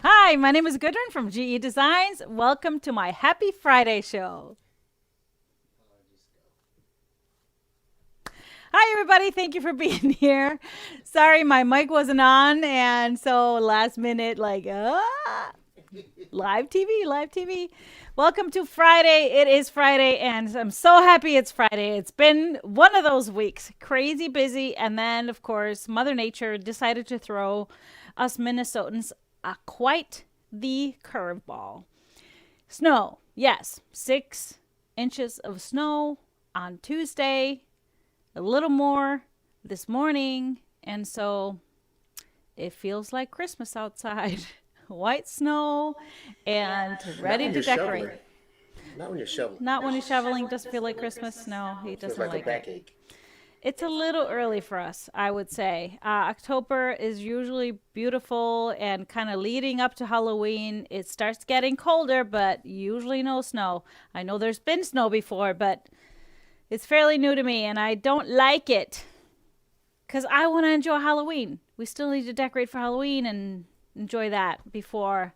Hi, my name is Gudrun from GE Designs. Welcome to my Happy Friday show. Hi, everybody. Thank you for being here. Sorry, my mic wasn't on, and so last minute, live TV, live TV. Welcome to Friday. It is Friday, and I'm so happy it's Friday. It's been one of those weeks, crazy busy, and then, of course, Mother Nature decided to throw us Minnesotans quite the curveball. Snow, yes, 6 inches of snow on Tuesday, a little more this morning, and so it feels like Christmas outside. White snow and ready to decorate. Not when you're shoveling. Not when he's shoveling, doesn't feel like Christmas. No, he Feels doesn't like a like it. backache. It's a little early for us, I would say. October is usually beautiful and kind of leading up to Halloween. It starts getting colder, but usually no snow. I know there's been snow before, but it's fairly new to me and I don't like it because I want to enjoy Halloween. We still need to decorate for Halloween and enjoy that before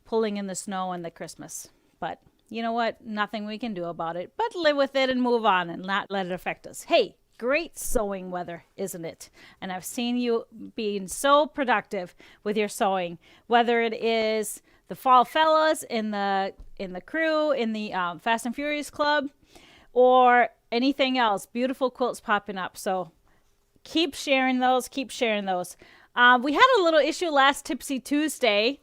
pulling in the snow and the Christmas. But you know what? Nothing we can do about it but live with it and move on and not let it affect us. Hey, great sewing weather, isn't it? And I've seen you being so productive with your sewing, whether it is the fall fellas in the crew in the Fast and Furious Club or anything else. Beautiful quilts popping up. So keep sharing those. Keep sharing those. We had a little issue last Tipsy Tuesday.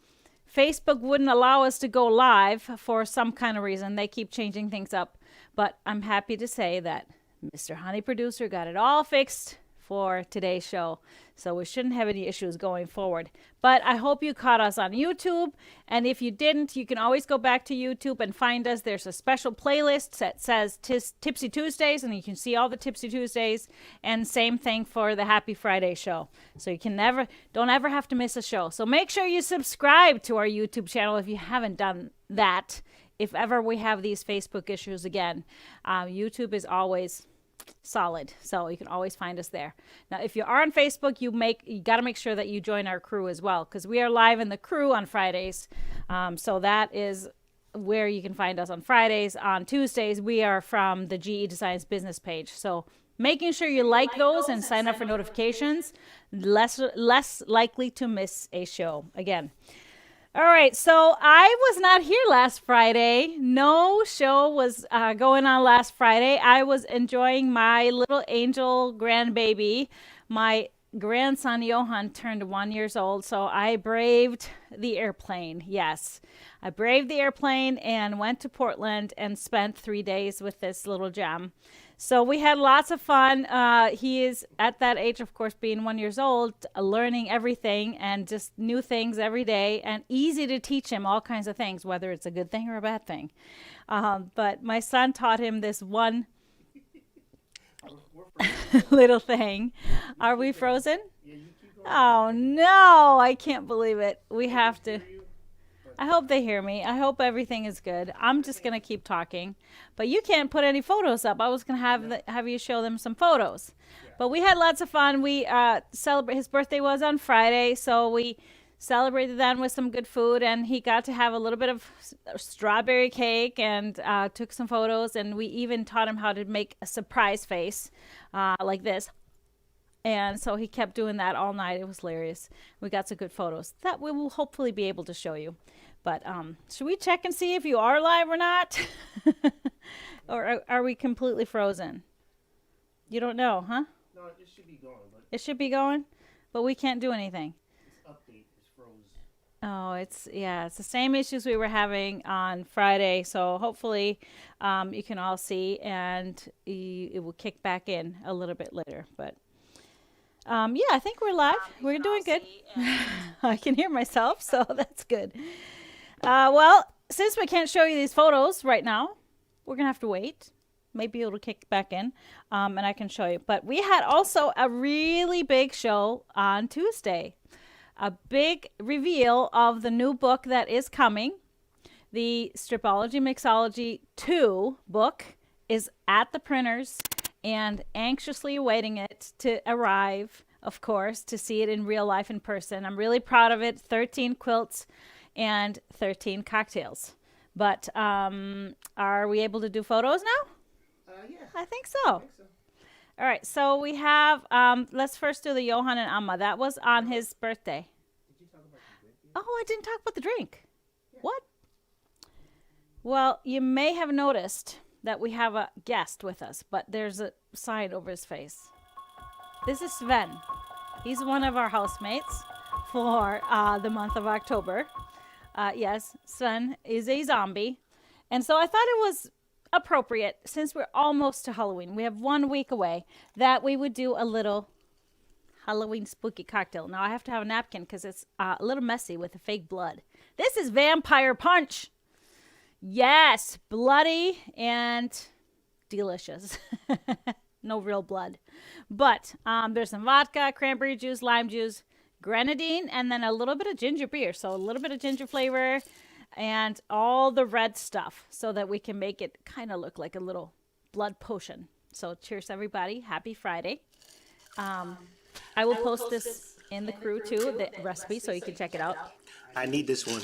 Facebook wouldn't allow us to go live for some kind of reason. They keep changing things up. But I'm happy to say that Mr. Honey Producer got it all fixed for today's show. So we shouldn't have any issues going forward. But I hope you caught us on YouTube. And if you didn't, you can always go back to YouTube and find us. There's a special playlist that says Tipsy Tuesdays, and you can see all the Tipsy Tuesdays. And same thing for the Happy Friday show. So you can don't ever have to miss a show. So make sure you subscribe to our YouTube channel if you haven't done that. If ever we have these Facebook issues again, YouTube is always solid, so you can always find us there. Now if you are on Facebook, you got to make sure that you join our crew as well, because we are live in the crew on Fridays. So that is where you can find us on Fridays. On Tuesdays we are from the GE Designs business page, so making sure you like those and sign up for notifications, less likely to miss a show again. All right, so I was not here last Friday. No show was going on last Friday. I was enjoying my little angel grandbaby. My grandson Johan turned 1 year old, so I braved the airplane. Yes, I braved the airplane and went to Portland and spent 3 days with this little gem. So we had lots of fun. He is at that age, of course, being 1 year old, learning everything and just new things every day, and easy to teach him all kinds of things, whether it's a good thing or a bad thing. But my son taught him this one little thing. Are we frozen? Oh no, I can't believe it. We have to. I hope they hear me. I hope everything is good. I'm just going to keep talking. But you can't put any photos up. I was going to have you show them some photos. But we had lots of fun. We celebrate. His birthday was on Friday, so we celebrated then with some good food, and he got to have a little bit of strawberry cake and took some photos, and we even taught him how to make a surprise face like this. And so he kept doing that all night. It was hilarious. We got some good photos that we will hopefully be able to show you. But should we check and see if you are live or not? Or are we completely frozen? You don't know, huh? No, it should be going, but It should be going, but we can't do anything. this update is froze. Oh, it's the same issues we were having on Friday. So hopefully you can all see, and it will kick back in a little bit later. But yeah, I think we're live. We're doing good. I can hear myself, so that's good. Well, since we can't show you these photos right now, we're going to have to wait. Maybe it'll kick back in, and I can show you. But we had also a really big show on Tuesday. A big reveal of the new book that is coming. The Stripology Mixology 2 book is at the printers and anxiously awaiting it to arrive. of course, to see it in real life in person. I'm really proud of it. 13 quilts and 13 cocktails. But are we able to do photos now? Yeah. I think so. All right, so we have, let's first do the Johan and Amma. That was on his birthday. Did you talk about the drink yet? Oh, I didn't talk about the drink. What? Well, you may have noticed that we have a guest with us, but there's a sign over his face. This is Sven. He's one of our housemates for the month of October. Yes, Sven is a zombie. And so I thought it was appropriate, since we're almost to Halloween, we have 1 week away, that we would do a little Halloween spooky cocktail. Now I have to have a napkin because it's a little messy with the fake blood. This is Vampire Punch. Yes, bloody and delicious. No real blood. But there's some vodka, cranberry juice, lime juice, grenadine, and then a little bit of ginger beer. So a little bit of ginger flavor and all the red stuff so that we can make it kind of look like a little blood potion. So cheers, everybody. Happy Friday. I will post this in the crew too, the recipe, so you can check it out. I need this one.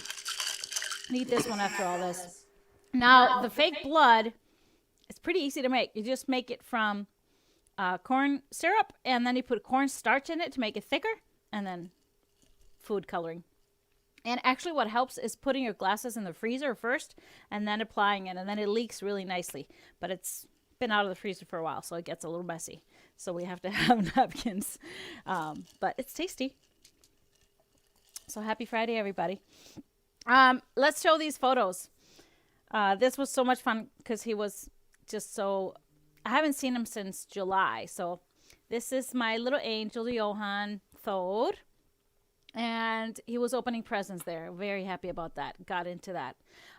Need this one after all this. Now, the fake blood, it's pretty easy to make. You just make it from corn syrup, and then you put corn starch in it to make it thicker, and then food coloring. And actually what helps is putting your glasses in the freezer first and then applying it, and then it leaks really nicely. But it's been out of the freezer for a while, so it gets a little messy. So we have to have napkins. But it's tasty. So happy Friday, everybody. Let's show these photos. This was so much fun because he was just so... I haven't seen him since July. So this is my little angel, Johan Thode. And he was opening presents there. Very happy about that. Got into that.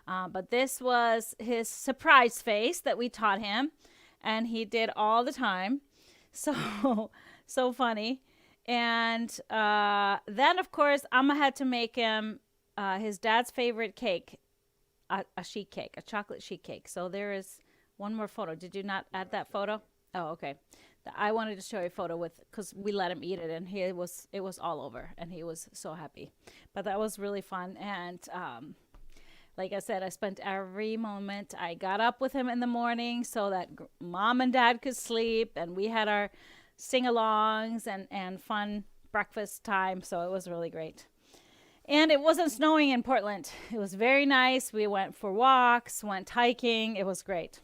But this was his surprise face that we taught him. And he did all the time. So funny. And then, of course, Amma had to make him his dad's favorite cake. A sheet cake. A chocolate sheet cake. So there is one more photo. Did you not add that photo? Oh, okay. I wanted to show you a photo because we let him eat it, and it was all over, and he was so happy. But that was really fun, and like I said, I spent every moment. I got up with him in the morning so that mom and dad could sleep, and we had our sing-alongs and fun breakfast time, so it was really great. And it wasn't snowing in Portland. It was very nice. We went for walks, went hiking. It was great.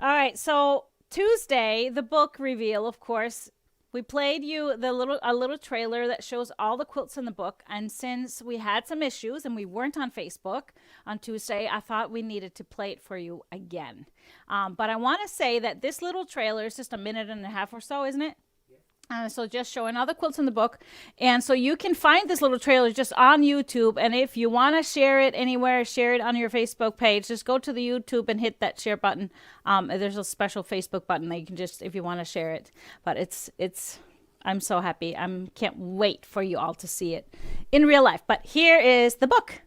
All right, so Tuesday, the book reveal, of course, we played you a little trailer that shows all the quilts in the book. And since we had some issues and we weren't on Facebook on Tuesday, I thought we needed to play it for you again. But I want to say that this little trailer is just a minute and a half or so, isn't it? So just showing all the quilts in the book. And so you can find this little trailer just on YouTube. And if you want to share it anywhere, share it on your Facebook page, just go to the YouTube and hit that share button. There's a special Facebook button that you can just, if you want to share it. But I'm so happy. Can't wait for you all to see it in real life. But here is the book.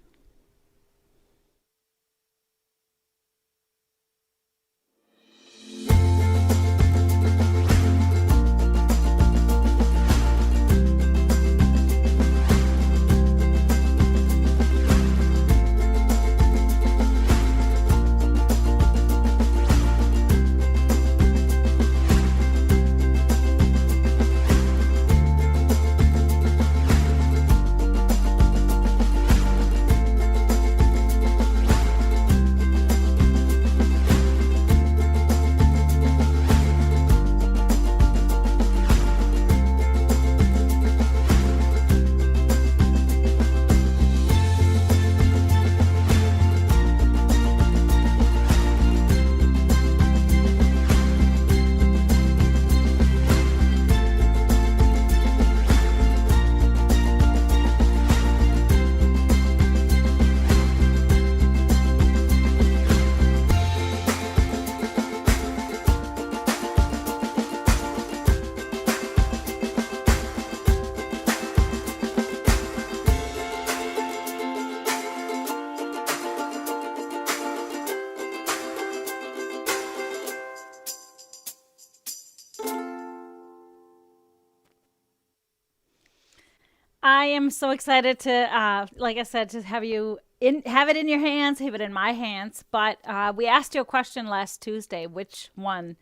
I am so excited to, like I said, to have it in your hands, have it in my hands. But we asked you a question last Tuesday, which one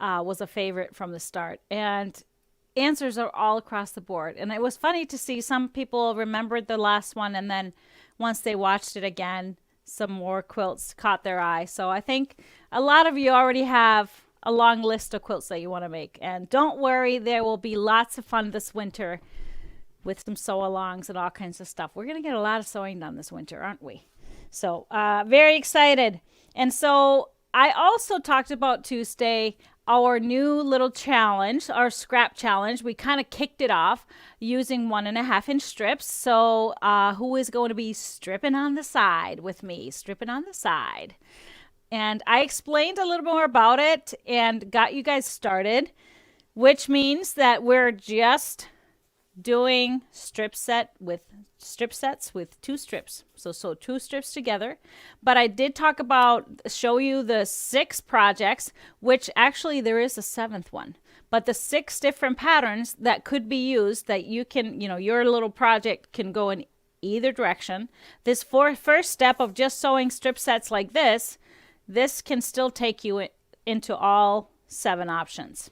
was a favorite from the start, and answers are all across the board. And it was funny to see some people remembered the last one, and then once they watched it again, some more quilts caught their eye. So I think a lot of you already have a long list of quilts that you want to make. And don't worry, there will be lots of fun this winter with some sew-alongs and all kinds of stuff. We're going to get a lot of sewing done this winter, aren't we? So very excited. And so I also talked about Tuesday our new little challenge, our scrap challenge. We kind of kicked it off using 1.5-inch strips. So who is going to be stripping on the side with me? Stripping on the side. And I explained a little more about it and got you guys started, which means that we're just doing strip sets with 2 strips. So 2 strips together. But I did show you the 6 projects, which actually there is a 7th one. But the 6 different patterns that could be used that you can, your little project can go in either direction. This first step of just sewing strip sets like this can still take you into all 7 options.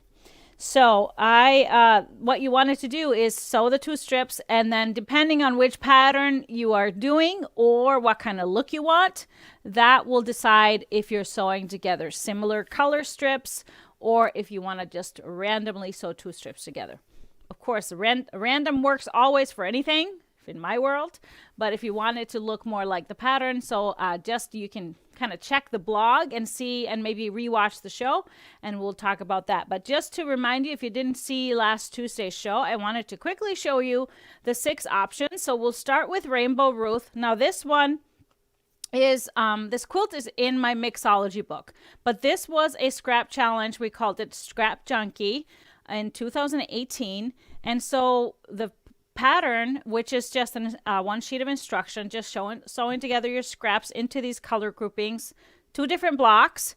So what you wanted to do is sew the 2 strips, and then depending on which pattern you are doing or what kind of look you want, that will decide if you're sewing together similar color strips or if you want to just randomly sew 2 strips together. Of course, random works always for anything in my world, but if you want it to look more like the pattern, so you can kind of check the blog and see, and maybe rewatch the show, and we'll talk about that. But just to remind you, if you didn't see last Tuesday's show, I wanted to quickly show you the 6 options. So we'll start with Rainbow Ruth. Now this one is this quilt is in my Mixology book, but this was a scrap challenge. We called it Scrap Junkie in 2018, and so the pattern, which is just one sheet of instruction, just sewing together your scraps into these color groupings, 2 different blocks.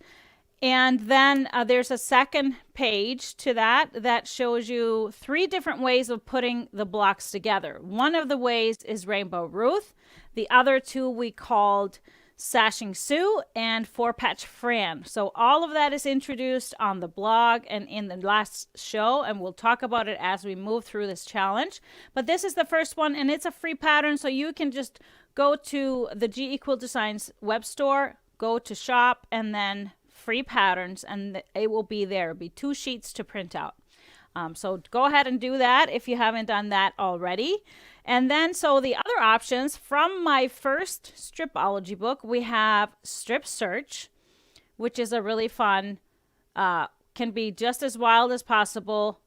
And then there's a second page to that shows you 3 different ways of putting the blocks together. One of the ways is Rainbow Ruth. The other 2 we called Sashing Sue and 4-Patch Fran. So all of that is introduced on the blog and in the last show, and we'll talk about it as we move through this challenge. But this is the first one, and it's a free pattern, so you can just go to the GE Quilt Designs web store, go to shop, and then free patterns, and it will be there. It'll be 2 sheets to print out. So go ahead and do that if you haven't done that already. And then, so the other options from my first Stripology book, we have Strip Search, which is a really fun, can be just as wild as possible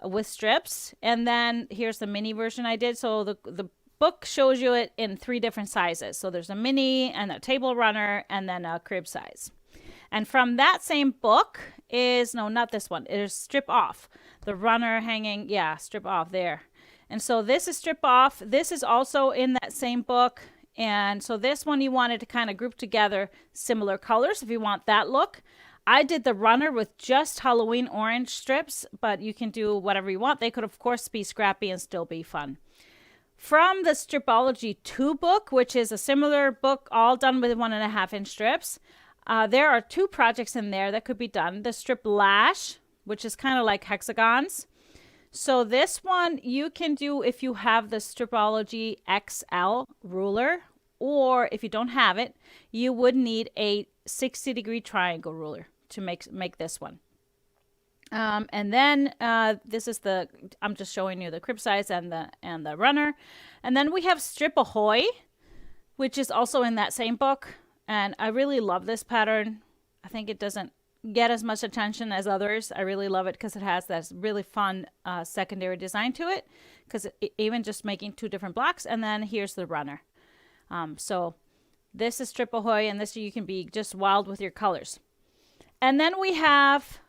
with strips. And then here's the mini version I did. So the book shows you it in 3 different sizes. So there's a mini and a table runner and then a crib size. And from that same book is, no, not this one, it is Strip Off. The runner hanging, strip off there. And so this is Strip Off. This is also in that same book. And so this one you wanted to kind of group together similar colors if you want that look. I did the runner with just Halloween orange strips, but you can do whatever you want. They could, of course, be scrappy and still be fun. From the Stripology 2 book, which is a similar book, all done with 1.5-inch strips, there are 2 projects in there that could be done. The Strip Lash, which is kind of like hexagons. So this one you can do if you have the Stripology XL ruler, or if you don't have it, you would need a 60-degree triangle ruler to make this one. And then this is I'm just showing you the crib size and the runner. And then we have Strip Ahoy, which is also in that same book. And I really love this pattern. I think it doesn't get as much attention as others. I really love it because it has that really fun secondary design to it, because even just making 2 different blocks. And then here's the runner. So this is Strip Ahoy, and this you can be just wild with your colors. And then we have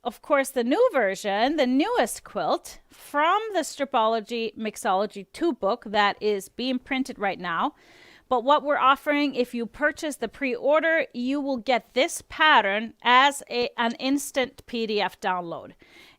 of course, the new version, the newest quilt from the Stripology Mixology 2 book that is being printed right now. But what we're offering, if you purchase the pre-order, you will get this pattern as an instant PDF download.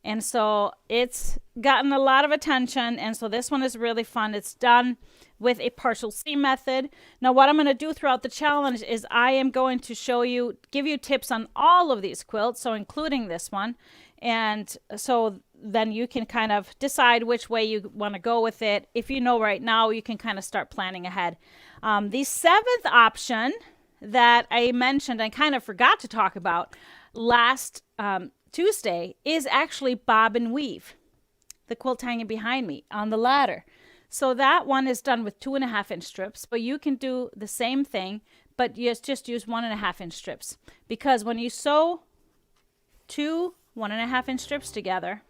And so it's gotten a lot of attention. And so this one is really fun. It's done with a partial seam method. Now, what I'm going to do throughout the challenge is I am going to show you, give you tips on all of these quilts, so including this one. And so then you can kind of decide which way you want to go with it. If you know right now, you can kind of start planning ahead. The seventh option that I mentioned, I kind of forgot to talk about last Tuesday, is actually bob and weave. The quilt hanging behind me on the ladder. So that one is done with 2.5-inch strips, but you can do the same thing, but just use 1.5-inch strips. Because when you sew two 1.5-inch strips together,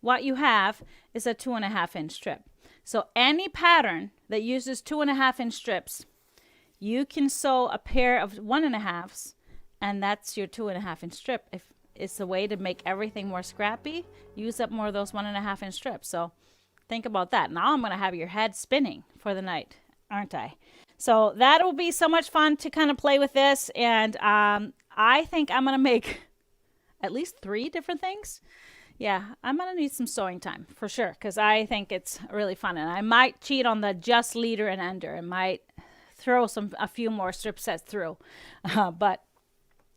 what you have is a 2.5-inch strip. So any pattern that uses 2.5-inch strips, you can sew a pair of 1.5s, and that's your 2.5-inch strip. If it's a way to make everything more scrappy, use up more of those 1.5-inch strips. So think about that. Now I'm going to have your head spinning for the night, aren't I? So that will be so much fun to kind of play with this. And I think I'm going to make at least 3 different things. Yeah, I'm going to need some sewing time for sure, because I think it's really fun. And I might cheat on the just leader and ender and might throw a few more strip sets through. But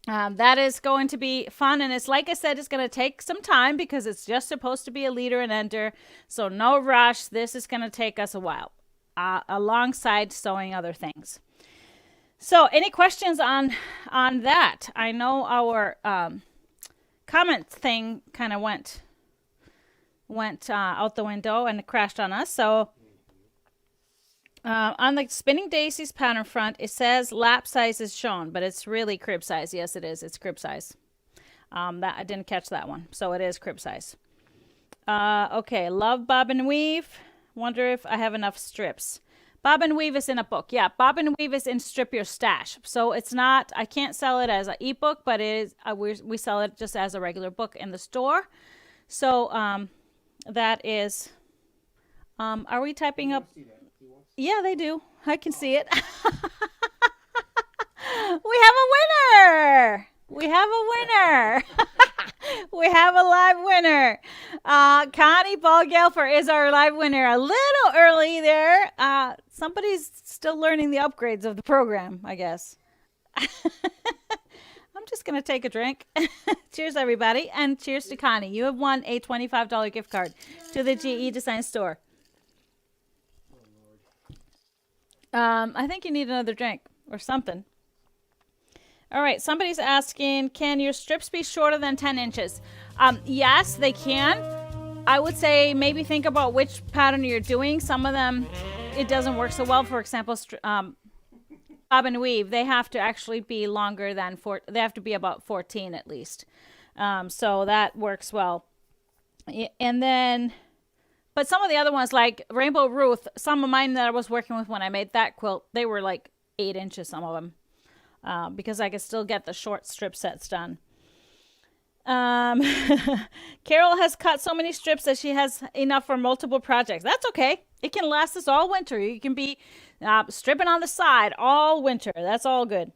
that is going to be fun. And it's like I said, it's going to take some time because it's just supposed to be a leader and ender. So no rush. This is going to take us a while alongside sewing other things. So any questions on that? I know our comment thing kind of went out the window and it crashed on us. So on the Spinning Daisies pattern front, it says lap size is shown, but it's really crib size. Yes, it is. It's crib size. That I didn't catch that one, so it is crib size. Okay, love bob and weave. Wonder if I have enough strips. Bob and weave is in a book. Yeah, bob and weave is in Strip Your Stash. So it's not, I can't sell it as an ebook, but it is, we sell it just as a regular book in the store. So that is, are we typing up? Yeah, they do. I can see it. We have a winner. We have a winner. We have a live winner. Connie Ballgelfer is our live winner. A little early there. Somebody's still learning the upgrades of the program, I guess. I'm just going to take a drink. Cheers, everybody. And cheers to Connie. You have won a $25 gift card to the GE Design Store. I think you need another drink or something. All right, somebody's asking, can your strips be shorter than 10 inches? Yes, they can. I would say maybe think about which pattern you're doing. Some of them, it doesn't work so well. For example, bob and weave, they have to actually be longer than they have to be about 14 at least. So that works well. And then, but some of the other ones like Rainbow Ruth, some of mine that I was working with when I made that quilt, they were like 8 inches, some of them. Because I could still get the short strip sets done. Carol has cut so many strips that she has enough for multiple projects. That's okay. It can last us all winter. You can be stripping on the side all winter. That's all good.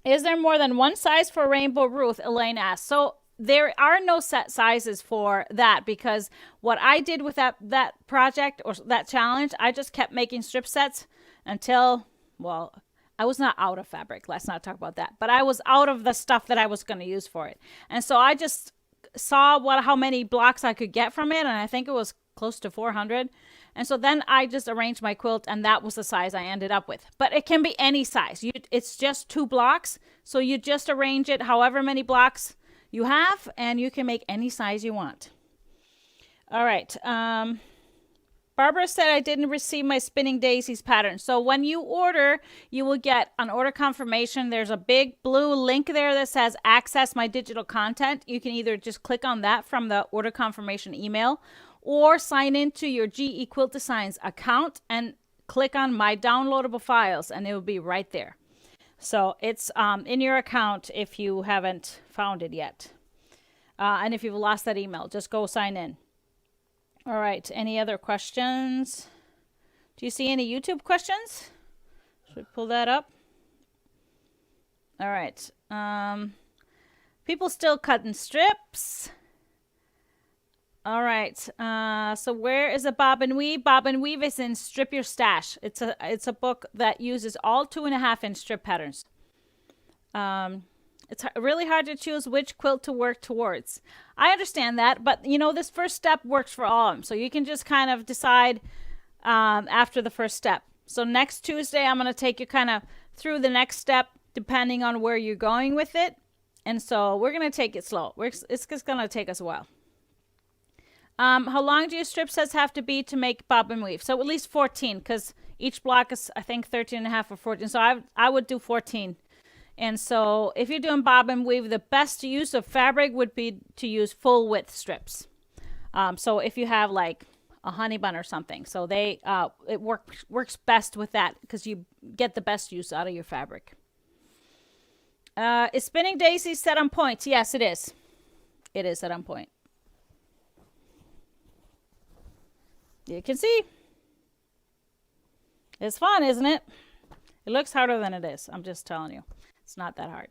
Is there more than one size for Rainbow Ruth? Elaine asked. So there are no set sizes for that, because what I did with that project or that challenge, I just kept making strip sets until, well, I was not out of fabric. Let's not talk about that. But I was out of the stuff that I was going to use for it. And so I just saw how many blocks I could get from it. And I think it was close to 400. And so then I just arranged my quilt, and that was the size I ended up with. But it can be any size. It's just 2 blocks. So you just arrange it however many blocks you have, and you can make any size you want. All right. Barbara said I didn't receive my Spinning Daisies pattern. So when you order, you will get an order confirmation. There's a big blue link there that says access my digital content. You can either just click on that from the order confirmation email, or sign into your GE Quilt Designs account and click on my downloadable files, and it will be right there. So it's in your account if you haven't found it yet. And if you've lost that email, just go sign in. All right, any other questions? Do you see any YouTube questions? Should we pull that up? All right. People still cutting strips. All right. So where is a bob and weave? Bob and weave is in Strip Your Stash. It's a book that uses all 2.5-inch strip patterns. It's really hard to choose which quilt to work towards. I understand that, but you know, this first step works for all of them. So you can just kind of decide after the first step. So next Tuesday, I'm going to take you kind of through the next step depending on where you're going with it. And so we're going to take it slow. It's just going to take us a while. How long do your strip sets have to be to make bob and weave? So at least 14, because each block is, I think, 13.5 or 14. So I would do 14. And so if you're doing bob and weave, the best use of fabric would be to use full width strips. So if you have like a honey bun or something, so it works best with that because you get the best use out of your fabric. Is spinning daisy set on point? Yes, it is. It is set on point. You can see. It's fun, isn't it? It looks harder than it is. I'm just telling you. It's not that hard.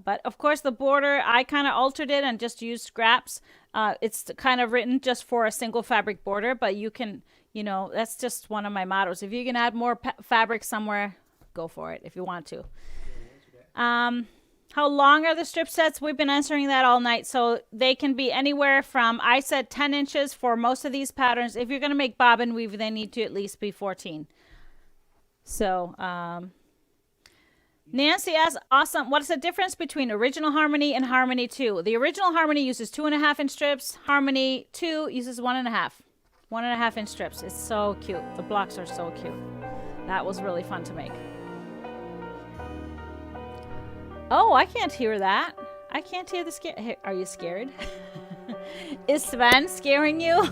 But of course, the border, I kind of altered it and just used scraps. It's kind of written just for a single fabric border, but you can, you know, that's just one of my mottos. If you can add more fabric somewhere, go for it if you want to. How long are the strip sets? We've been answering that all night. So they can be anywhere from, I said 10 inches for most of these patterns. If you're going to make bob and weave, they need to at least be 14. So, Nancy asks, awesome. What is the difference between Original Harmony and Harmony 2? The Original Harmony uses 2.5-inch strips. Harmony 2 uses 1.5-inch strips. It's so cute. The blocks are so cute. That was really fun to make. Oh, I can't hear that. I can't hear the scare. Hey, are you scared? Is Sven scaring you?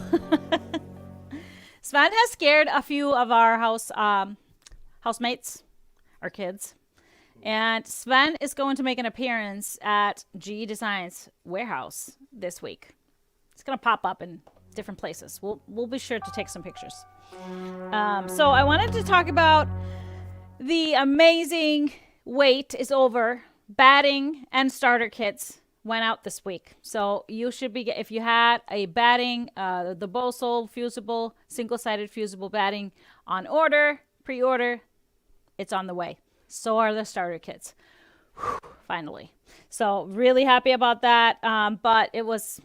Sven has scared a few of our housemates, our kids. And Sven is going to make an appearance at GE Designs warehouse this week. It's going to pop up in different places. We'll be sure to take some pictures. So I wanted to talk about the amazing wait is over. Batting and starter kits went out this week. So you should be, if you had a batting, the Bosol fusible, single-sided fusible batting on order, pre-order, it's on the way. So are the starter kits. Whew, finally. So really happy about that. But it was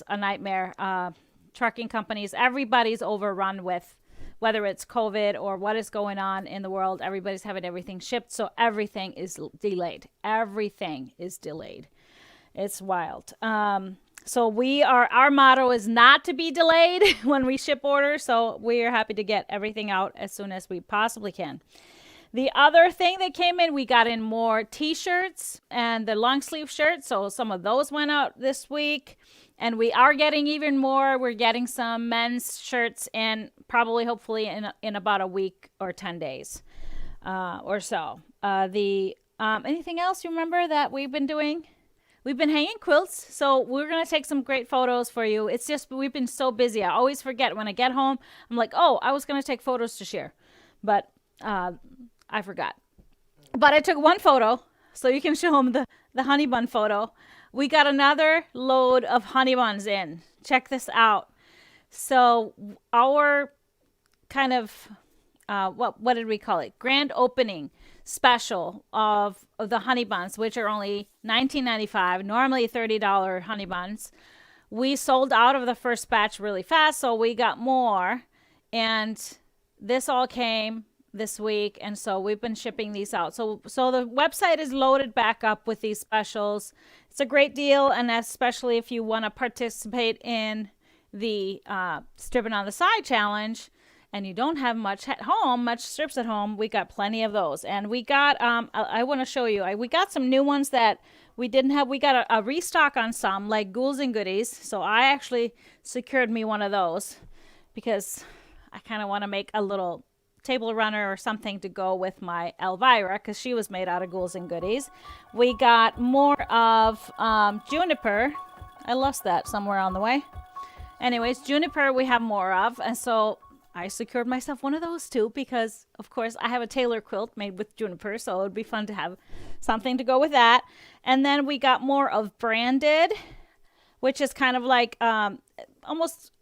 a nightmare. Trucking companies, everybody's overrun with, whether it's COVID or what is going on in the world, everybody's having everything shipped. So everything is delayed. Everything is delayed. It's wild. So our motto is not to be delayed when we ship orders. So we are happy to get everything out as soon as we possibly can. The other thing that came in, we got in more t-shirts and the long sleeve shirts. So some of those went out this week. And we are getting even more. We're getting some men's shirts in probably, hopefully, in about a week or 10 days or so. Anything else you remember that we've been doing? We've been hanging quilts. So we're going to take some great photos for you. It's just we've been so busy. I always forget when I get home. I'm like, oh, I was going to take photos to share. But I forgot. But I took one photo. So you can show them the honey bun photo. We got another load of honey buns in. Check this out. So our kind of, what did we call it? Grand opening special of the honey buns, which are only $19.95, normally $30 honey buns. We sold out of the first batch really fast, so we got more. And this all came this week, and so we've been shipping these out. So the website is loaded back up with these specials. It's a great deal, and especially if you want to participate in the Stripping on the Side challenge and you don't have much strips at home, we got plenty of those. And we got, I want to show you, we got some new ones that we didn't have. We got a restock on some, like Ghouls and Goodies. So I actually secured me one of those because I kind of want to make a little table runner or something to go with my Elvira because she was made out of Ghouls and Goodies. We got more of Juniper. I lost that somewhere on the way. Anyways, Juniper we have more of, and so I secured myself one of those too because, of course, I have a tailor quilt made with juniper, so it would be fun to have something to go with that. And then we got more of branded, which is kind of like almost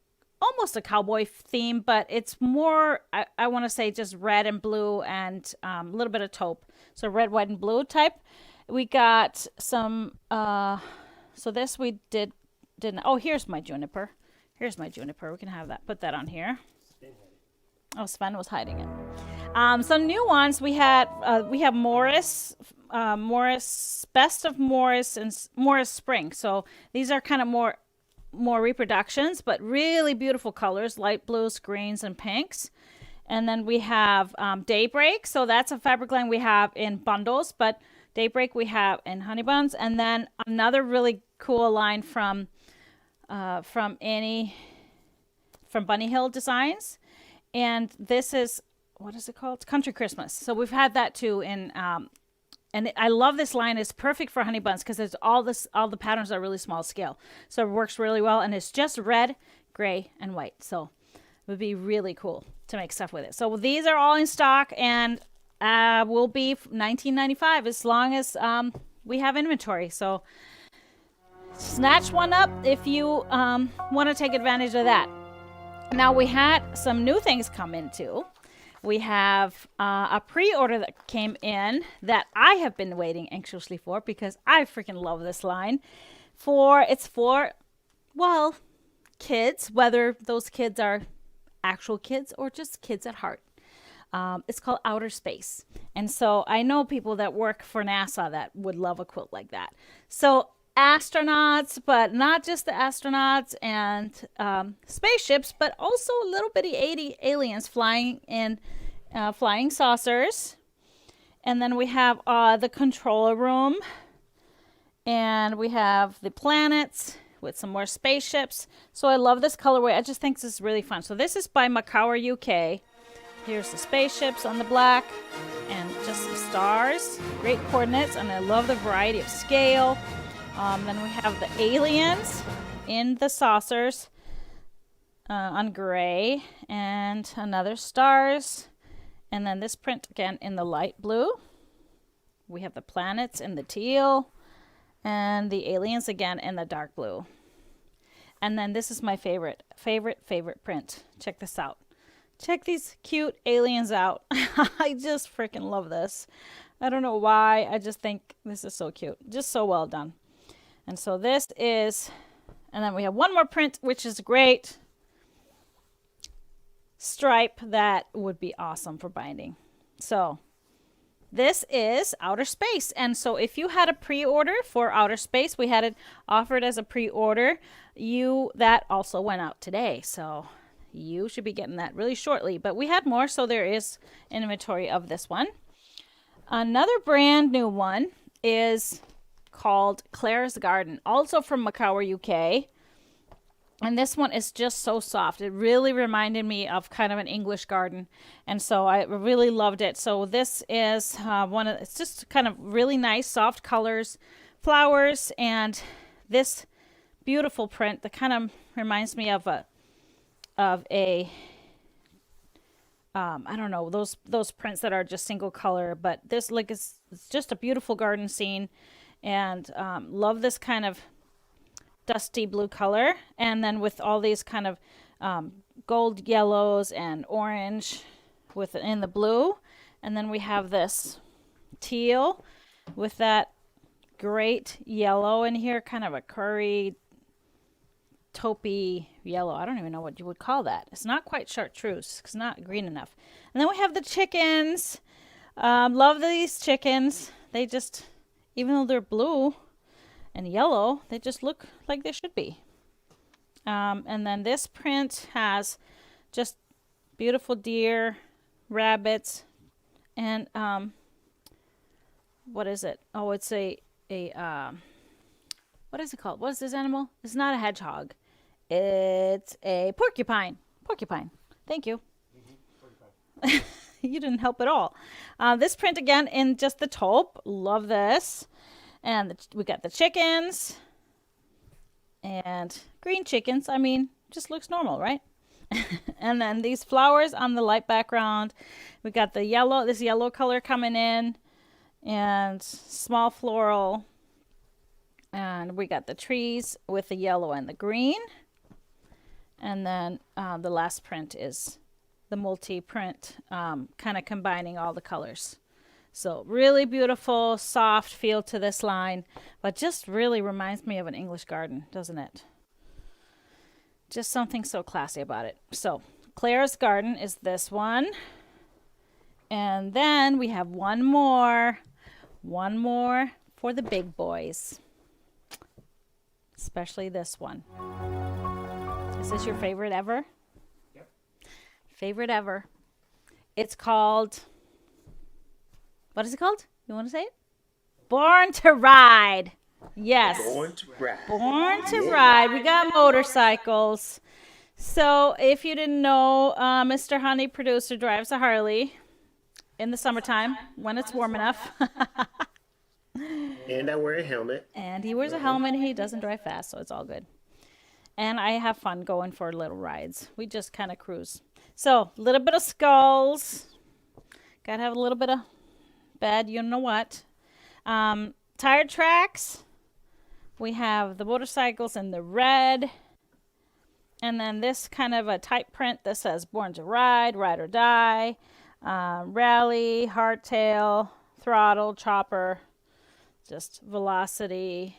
a cowboy theme, but it's more, I want to say just red and blue and a little bit of taupe. So red, white, and blue type. We got some, so this we didn't, oh, here's my juniper. Here's my juniper. We can have that, put that on here. Oh, Sven was hiding it. Some new ones we have Morris, Best of Morris and Morris Spring. So these are kind of more reproductions, but really beautiful colors, light blues, greens, and pinks. And then we have Daybreak. So that's a fabric line we have in bundles, but Daybreak we have in honey buns. And then another really cool line from Bunny Hill Designs. And this is, what is it called? It's Country Christmas. So we've had that too in, and I love this line. It's perfect for honey buns because it's all the patterns are really small scale. So it works really well. And it's just red, gray, and white. So it would be really cool to make stuff with it. So these are all in stock and will be $19.95 as long as we have inventory. So snatch one up if you want to take advantage of that. Now we had some new things come in too. We have a pre-order that came in that I have been waiting anxiously for because I freaking love this line. It's for, well, kids, whether those kids are actual kids or just kids at heart. It's called Outer Space. And so I know people that work for NASA that would love a quilt like that. So astronauts, but not just the astronauts and spaceships, but also little bitty aliens flying in flying saucers. And then we have the control room, and we have the planets with some more spaceships. So I love this colorway. I just think this is really fun. So this is by Macawer UK. Here's the spaceships on the black and just some stars, great coordinates, and I love the variety of scale. Then we have the aliens in the saucers on gray and another stars. And then this print again in the light blue. We have the planets in the teal and the aliens again in the dark blue. And then this is my favorite print. Check this out. Check these cute aliens out. I just freaking love this. I don't know why. I just think this is so cute. Just so well done. And so this is, and then we have one more print, which is great. Stripe that would be awesome for binding. So this is Outer Space. And so if you had a pre-order for Outer Space, we had it offered as a pre-order. That also went out today. So you should be getting that really shortly. But we had more, so there is inventory of this one. Another brand new one is called Claire's Garden, also from Macawer UK. And this one is just so soft. It really reminded me of kind of an English garden. And so I really loved it. So this is it's just kind of really nice, soft colors, flowers, and this beautiful print that kind of reminds me of a I don't know, those prints that are just single color, but this it's just a beautiful garden scene. And love this kind of dusty blue color. And then with all these kind of gold yellows and orange in the blue. And then we have this teal with that great yellow in here, kind of a curry, taupey yellow. I don't even know what you would call that. It's not quite chartreuse. It's not green enough. And then we have the chickens. Love these chickens. They just, even though they're blue and yellow, they just look like they should be. And then this print has just beautiful deer, rabbits, and what is it? Oh, it's a what is it called? What is this animal? It's not a hedgehog. It's a porcupine. Porcupine. Thank you. Mm-hmm. You didn't help at all. This print again in just the taupe. Love this. And we got the chickens and green chickens. I mean, just looks normal, right? And then these flowers on the light background. We got the yellow, this yellow color coming in, and small floral. And we got the trees with the yellow and the green. And then the last print is the multi-print, kind of combining all the colors. So really beautiful, soft feel to this line, but just really reminds me of an English garden, doesn't it? Just something so classy about it. So Claire's garden is this one. And then we have one more for the big boys, especially this one. Is this your favorite ever? Yep. Favorite ever. It's called, what is it called? You want to say it? Born to Ride. Yes. Born to ride. Born to Ride. We got motorcycles. So if you didn't know, Mr. Honey Producer drives a Harley in the summertime when it's warm enough. And I wear a helmet. And he wears a helmet. He doesn't drive fast, so it's all good. And I have fun going for little rides. We just kind of cruise. So a little bit of skulls. Got to have a little bit of bad, you know what. Tire tracks. We have the motorcycles in the red. And then this kind of a type print that says Born to Ride, Ride or Die, Rally, Hardtail, Throttle, Chopper, just Velocity,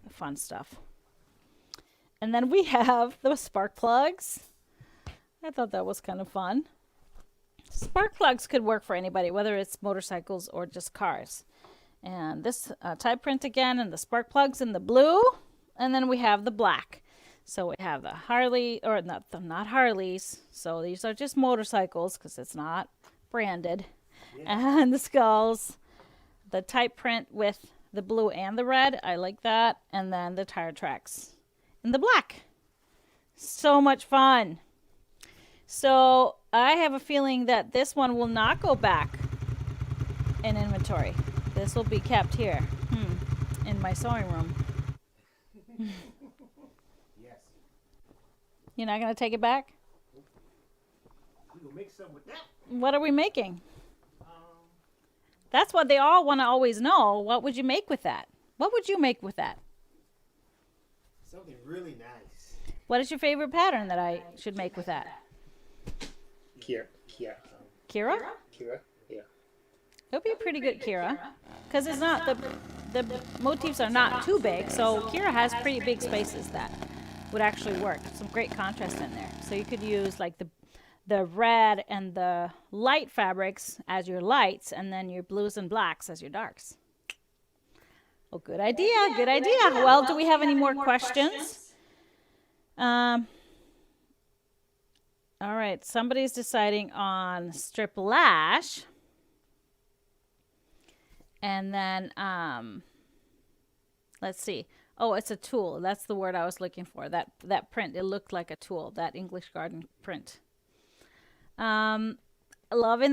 fun stuff. And then we have the spark plugs. I thought that was kind of fun. Spark plugs could work for anybody, whether it's motorcycles or just cars. And this type print again, and the spark plugs in the blue. And then we have the black. So we have the Harley, or not Harleys. So these are just motorcycles because it's not branded. Yeah. And the skulls, the type print with the blue and the red. I like that. And then the tire tracks in the black. So much fun. So I have a feeling that this one will not go back in inventory. This will be kept here in my sewing room. Yes. You're not going to take it back? We will make some with that. What are we making? That's what they all want to always know. What would you make with that? What would you make with that? Something really nice. What is your favorite pattern that I should make with that? Kira? Kira? Kira? Yeah. It'll be pretty good, Kira. Because it's not, the motifs are not too big, so Kira has pretty big spaces that would actually work. Some great contrast in there. So you could use like the red and the light fabrics as your lights, and then your blues and blacks as your darks. Oh, good idea, good idea. Well, do we have any more questions? All right, somebody's deciding on strip lash. And then, let's see. Oh, it's a tool. That's the word I was looking for. That print, it looked like a tool, that English garden print. Loving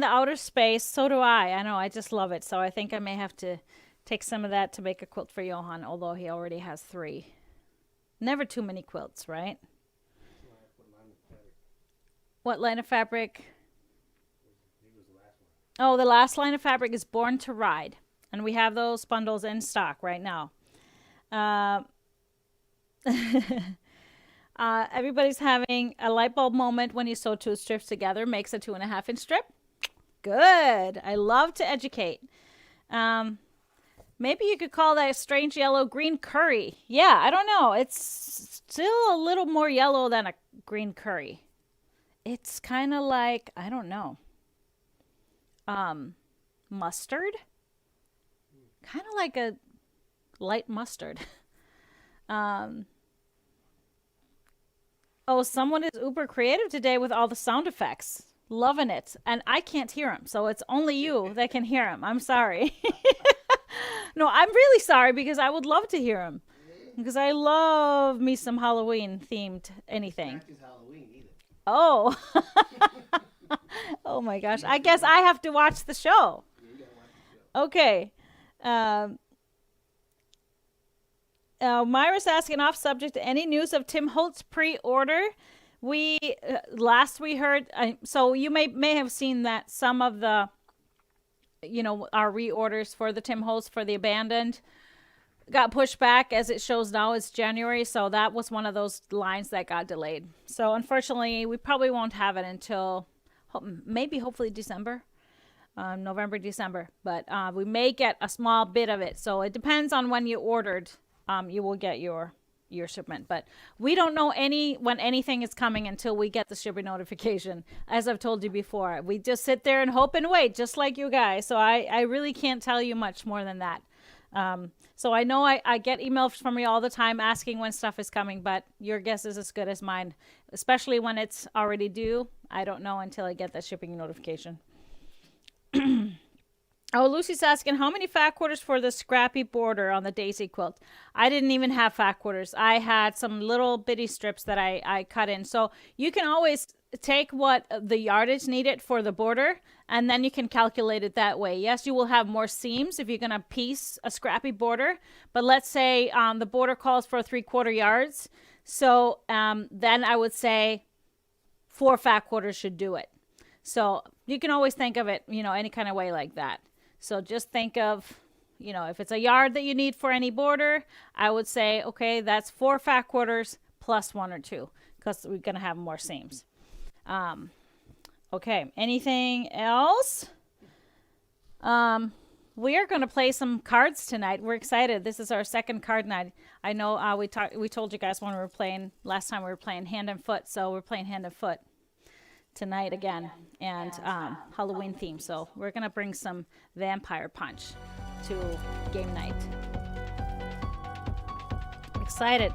the outer space. So do I. I know, I just love it. So I think I may have to take some of that to make a quilt for Johan, although he already has 3. Never too many quilts, right? What line of fabric? Oh, the last line of fabric is Born to Ride. And we have those bundles in stock right now. Everybody's having a light bulb moment when you sew 2 strips together, makes a 2.5 inch strip. Good. I love to educate. Maybe you could call that a strange yellow green curry. Yeah, I don't know. It's still a little more yellow than a green curry. It's kind of like, I don't know, mustard. Kind of like a light mustard. Oh, someone is uber creative today with all the sound effects. Loving it. And I can't hear them, so it's only you that can hear them. I'm sorry. No, I'm really sorry because I would love to hear them. Because I love me some Halloween themed anything. Not just Halloween either. Oh. Oh my gosh. I guess I have to watch the show. Yeah, you gotta watch the show. Okay. Myra's asking off subject, any news of Tim Holtz pre-order? Last we heard, so you may have seen that some of the, our reorders for the Tim Holtz for the abandoned got pushed back. As it shows now, it's January, so that was one of those lines that got delayed. So unfortunately, we probably won't have it until maybe hopefully December, November, December. But we may get a small bit of it. So it depends on when you ordered. You will get your shipment, but we don't know when anything is coming until we get the shipping notification. As I've told you before, we just sit there and hope and wait, just like you guys. So I really can't tell you much more than that. So I know I get emails from you all the time asking when stuff is coming, but your guess is as good as mine, especially when it's already due. I don't know until I get that shipping notification. Oh, Lucy's asking, how many fat quarters for the scrappy border on the Daisy quilt? I didn't even have fat quarters. I had some little bitty strips that I cut in. So you can always take what the yardage needed for the border, and then you can calculate it that way. Yes, you will have more seams if you're going to piece a scrappy border. But let's say the border calls for 3/4 yards. So then I would say 4 fat quarters should do it. So you can always think of it, any kind of way like that. So just think of, if it's a yard that you need for any border, I would say, okay, that's 4 fat quarters plus 1 or 2, because we're going to have more seams. Okay, anything else? We are going to play some cards tonight. We're excited. This is our second card night. I know we told you guys when we were playing, last time we were playing hand and foot, so we're playing hand and foot tonight again, and Halloween theme. So we're gonna bring some Vampire Punch to game night. Excited.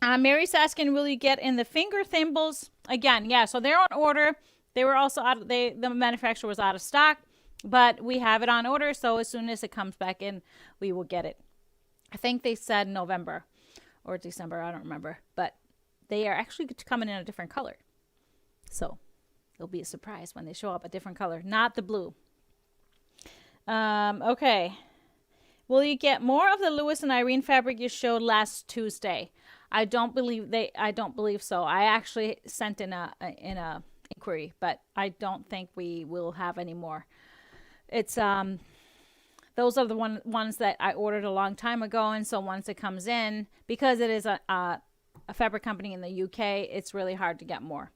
Mary's asking, will you get in the finger thimbles again? Yeah, so they're on order. They were also the manufacturer was out of stock, but we have it on order, so as soon as it comes back in, we will get it. I think they said November or December, I don't remember, but they are actually coming in a different color, so it'll be a surprise when they show up a different color, not the blue. Okay. Will you get more of the Lewis and Irene fabric you showed last Tuesday? I don't believe so. I actually sent in a inquiry, but I don't think we will have any more. It's those are the ones that I ordered a long time ago, and so once it comes in, because it is a fabric company in the UK, it's really hard to get more.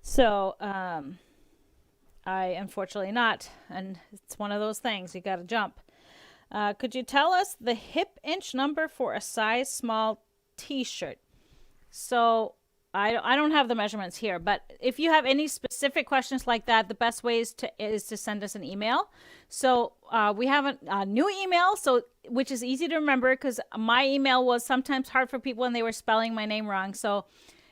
So, I unfortunately not, and it's one of those things, you got to jump. Could you tell us the hip inch number for a size small t-shirt? So, I don't have the measurements here, but if you have any specific questions like that, the best way is to send us an email. So, we have a new email, which is easy to remember, because my email was sometimes hard for people when they were spelling my name wrong. So,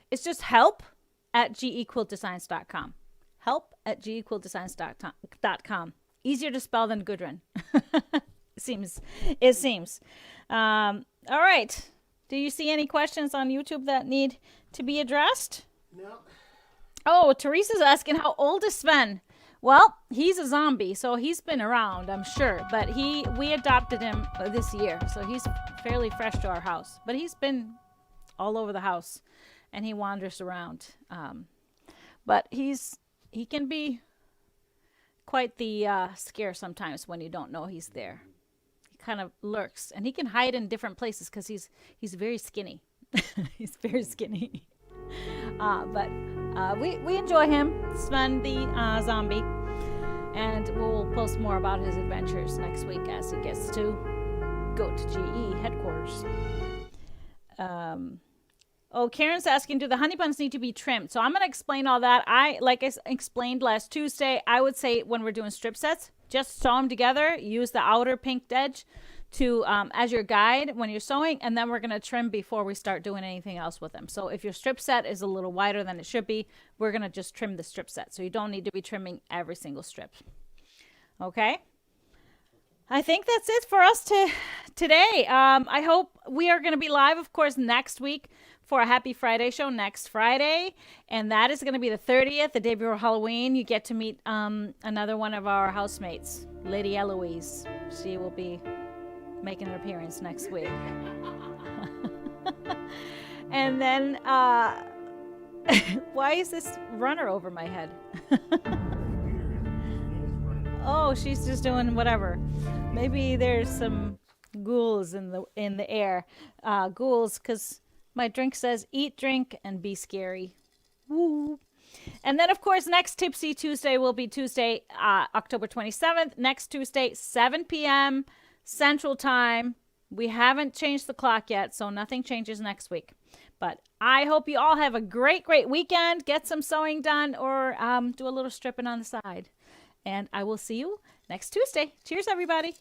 it's just help@gequiltdesigns.com. help@gequiltdesigns.com. Easier to spell than Gudrun. It seems. All right. Do you see any questions on YouTube that need to be addressed? No. Oh, Teresa's asking, how old is Sven? Well, he's a zombie, so he's been around, I'm sure. But we adopted him this year, so he's fairly fresh to our house. But he's been all over the house, and he wanders around. But he can be quite the scare sometimes when you don't know he's there. He kind of lurks, and he can hide in different places because he's very skinny. He's very skinny. But we enjoy him, Sven the zombie, and we'll post more about his adventures next week as he gets to go to GE headquarters. Oh, Karen's asking, do the honey buns need to be trimmed? So I'm going to explain all that. Like I explained last Tuesday, I would say when we're doing strip sets, just sew them together. Use the outer pink edge to as your guide when you're sewing, and then we're going to trim before we start doing anything else with them. So if your strip set is a little wider than it should be, we're going to just trim the strip set. So you don't need to be trimming every single strip. Okay? I think that's it for us today. I hope we are going to be live, of course, next week for a Happy Friday show next Friday. And that is going to be the 30th, the day before Halloween. You get to meet another one of our housemates, Lady Eloise. She will be making an appearance next week. And then Why is this runner over my head? Oh, she's just doing whatever. Maybe there's some ghouls in the air. Ghouls, because my drink says eat, drink, and be scary. Woo. And then, of course, next Tipsy Tuesday will be Tuesday, October 27th. Next Tuesday, 7 p.m. Central Time. We haven't changed the clock yet, so nothing changes next week. But I hope you all have a great, great weekend. Get some sewing done or do a little stripping on the side. And I will see you next Tuesday. Cheers, everybody.